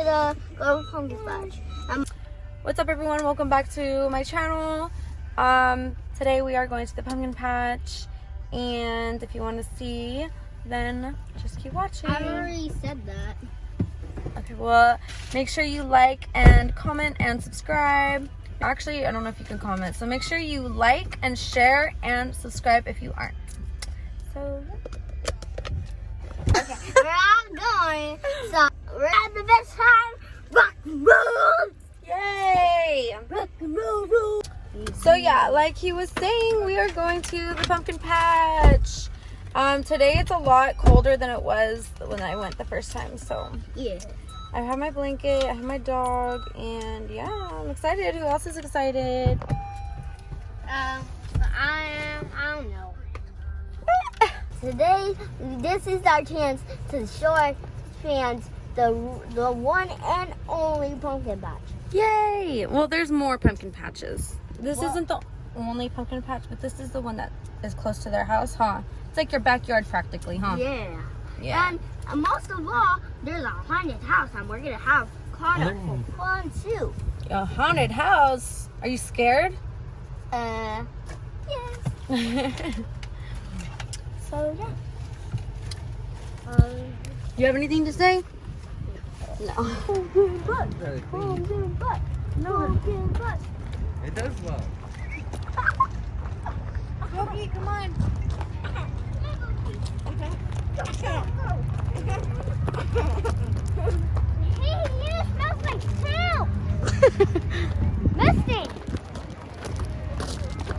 to go pumpkin patch. What's up, everyone? Welcome back to my channel. Today we are going to the pumpkin patch, and if you want to see, then just keep watching. I already said that. Okay, well, make sure you like and comment and subscribe. Actually, I don't know if you can comment, so make sure you like and share and subscribe if you aren't. So, Okay, we're all going. So we're at the best time. Rock and roll! yay! Rock and roll! So yeah, like he was saying, we are going to the pumpkin patch. Today it's a lot colder than it was when I went the first time. So Yeah. I have my blanket, I have my dog, and yeah, I'm excited. Who else is excited? I don't know. Today, this is our chance to show our fans the one and only pumpkin patch. Yay! Well, there's more pumpkin patches. This isn't the only pumpkin patch, but this is the one that is close to their house, huh? It's like your backyard practically, huh? Yeah. Yeah. And most of all, there's a haunted house, and we're gonna have caught for fun too. A haunted house? Are you scared? Yes. So yeah. You have anything to say? No. Pumpkin butt. Pumpkin butt. Pumpkin butt. It does well. Yogi, come on. Hey, you smell like poop. Mustang.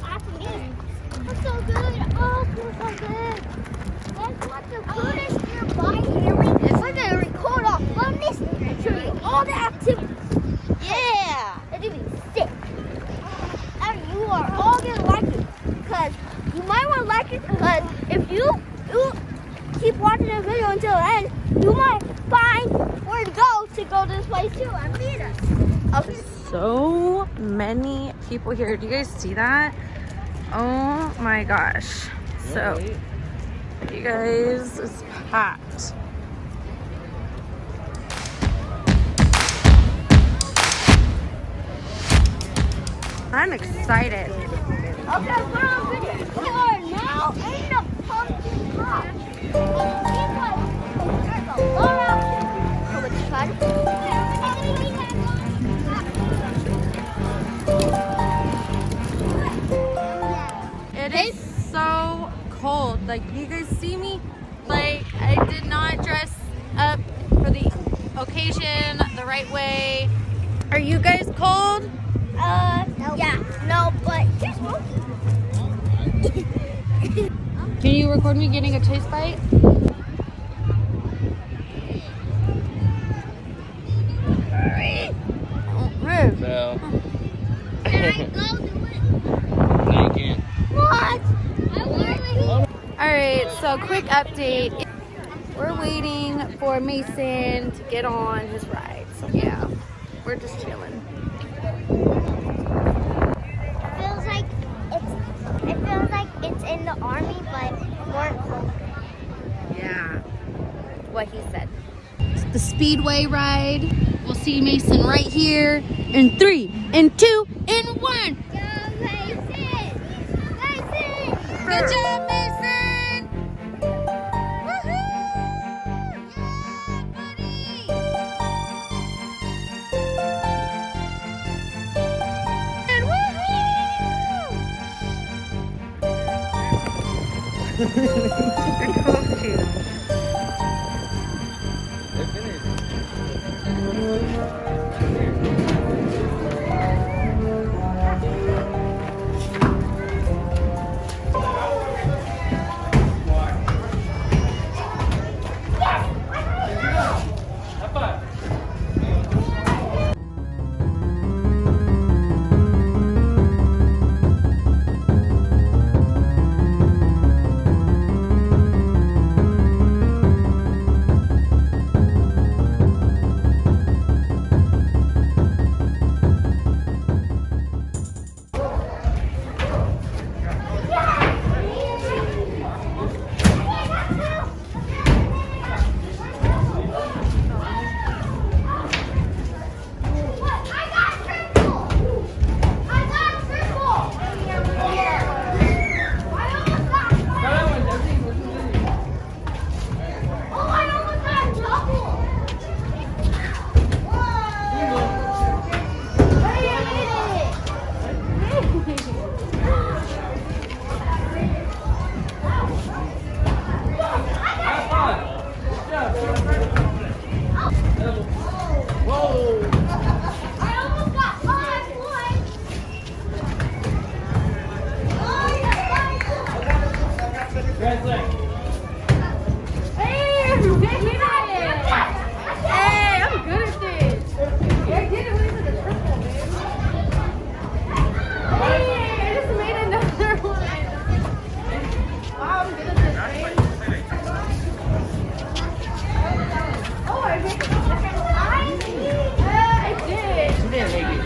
After me. That's so good. Oh, it feels so good. That's what the food is nearby here. We're gonna record off from this and show you all the activities. Yeah. It's gonna be sick. And you are all gonna like it. Because you might want to like it because if you keep watching the video until the end, you might find where to go to this place too and meet us. Okay. So many people here. Do you guys see that? Oh my gosh. So, you guys, it's packed. I'm excited. Okay, we're on video. We are now in the pumpkin patch. And it seems like there's a lot of so much fun. It is so cold. Like, you guys see me? Like, I did not dress up for the occasion the right way. Are you guys cold? No. Yeah, no, but here's Can you record me getting a taste bite? Rude. No. Can I go do it? No, you can't. What? I want to. Alright, so quick update. We're waiting for Mason to get on his ride. So yeah, we're just chilling. It feels like it's in the army, but more cold. Yeah, what he said. It's the Speedway ride. We'll see Mason right here in 3, in 2, in 1. Go, Mason! Mason! Good job, Mason! Woohoo! Yeah, buddy! And woohoo! I told you. They're finished. Hey, you did it! Hey, I'm good at this. Yeah, I did it with the triple, man. Hey, I just made another one. Wow, I'm good at this, man. Oh, I made it. I did. You didn't make it.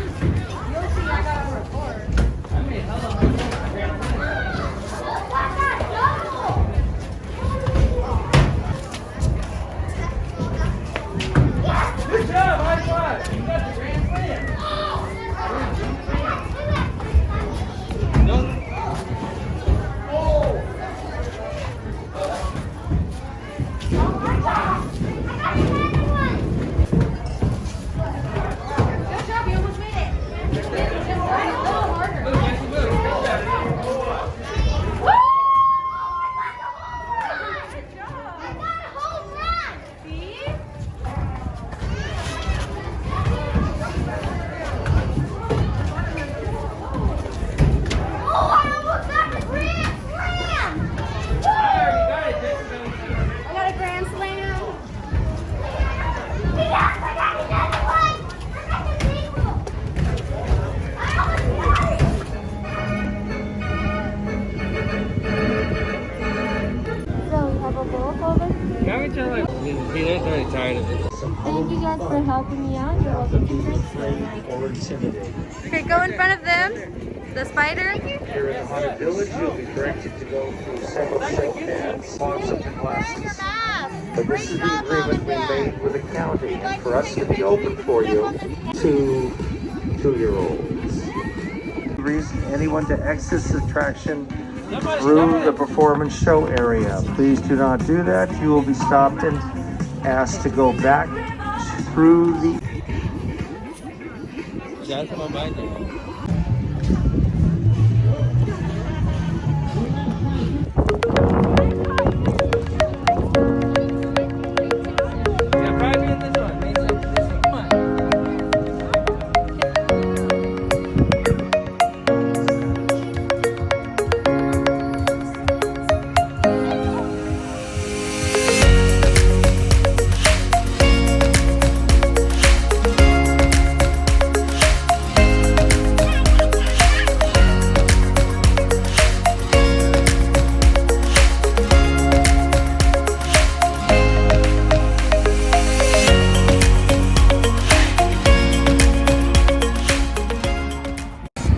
You'll see, I got a report. I made hella. Good job, high five. You got the grand slam. No. Good job, you almost made it. Just a little harder. Good job. See? I got a grand slam. Now we tell like Peanut's already tired of it. Thank you guys for helping me out. You're welcome. Okay, go in front of them. The spider. Here in the Haunted Village, you'll be directed to go through several shake pads, ponds, and classes. But this is the agreement we made with the county, and for us to be open for you to 2-year-olds. Reason anyone to exit this attraction through the performance show area. Please do not do that. You will be stopped and asked to go back through the That's my mind. Yeah, probably in this one. Mason, this one. Come on.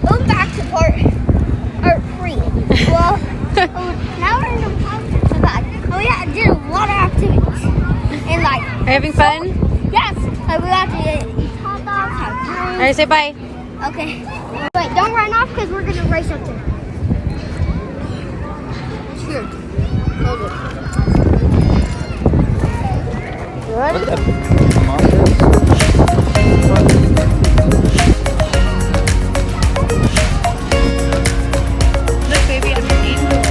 Going back to part 3. Well, now we're in the part about. Oh yeah, I did a lot of activities. And like, Are you having fun? yes, like we got to eat hot dogs, have drinks. All right, say bye. Okay. Wait, don't run off because we're gonna race up there. Sure. Close it. Good. Look, baby, I'm an angel.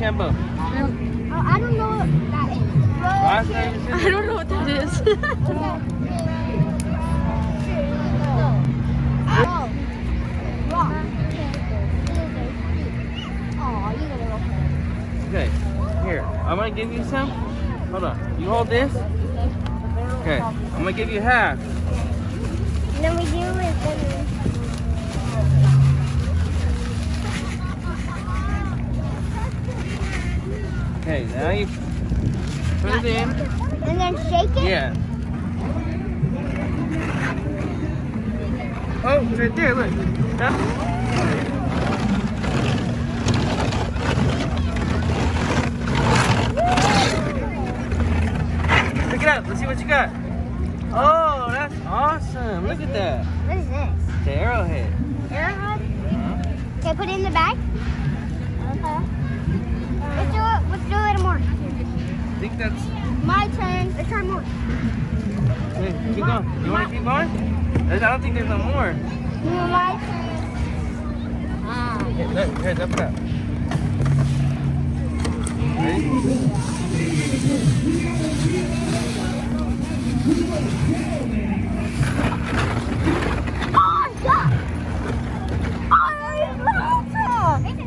tempo. I don't know what that is. Last time you said I don't know what that is. Oh. Rock. Oh, you gotta go. Okay, here. I'm gonna give you some. Hold on. You hold this. Okay, I'm gonna give you half. And then we do it. Okay, now you put it in. And then shake it? Yeah. Oh, it's right there, look. Pick it up, let's see what you got. Oh, that's awesome. Look at that. What is this? The arrowhead. Arrowhead? Uh-huh. Okay, put it in the bag. Okay. Let's do a little more. I think that's... My turn. Let's try more. Hey, keep going. You want to keep going? I don't think there's no more. My turn. Hey, look, here's up top. Ready?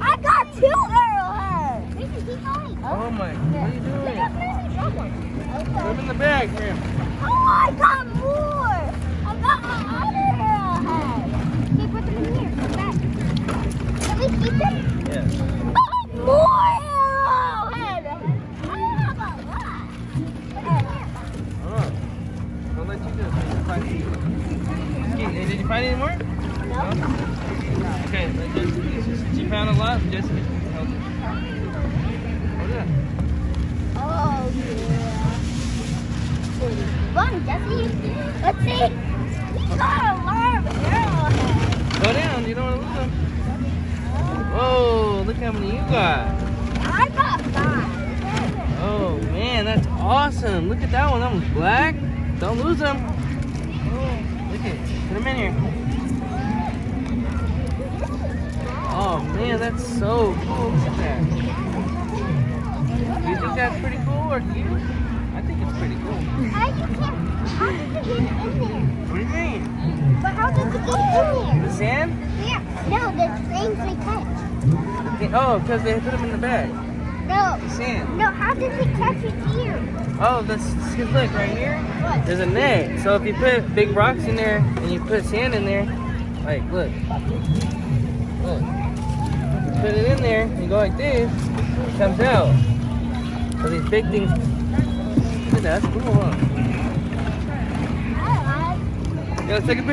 I got 2 arrowheads. Oh my, what are you doing? Put them in the bag here. Oh, I got more. I got my other arrowhead. Okay, put them in here. Come back. Can we keep them? Yeah. Oh, more arrowheads. I have a lot. Put them in here. Oh, I'll let you do it. Did you find any more? No. Okay, since you found a lot, Jessica can help you. What's that? Oh, yeah. Fun, Jesse. Let's see. We got a lot of arrowheads. Go down, you don't want to lose them. Whoa, look how many you got. I got 5. Oh man, that's awesome. Look at that one, that one's black. Don't lose them. Oh, look it, put them in here. Oh man, that's so cool. Look at that. Do you think that's pretty cool or cute? I think it's pretty cool. How did it get in there? What do you mean? But how does it get in The sand? there? Yeah. No, the things they catch. Oh, because they put them in the bag. No. The sand. No, how does it catch it here? Oh, that's, look, right here. What? There's a net. So if you put big rocks in there and you put sand in there, like, look. Look. You put it in there and you go like this, it comes out. So these big things, look at that, that's cool, huh? I like. Yeah, let's take a picture.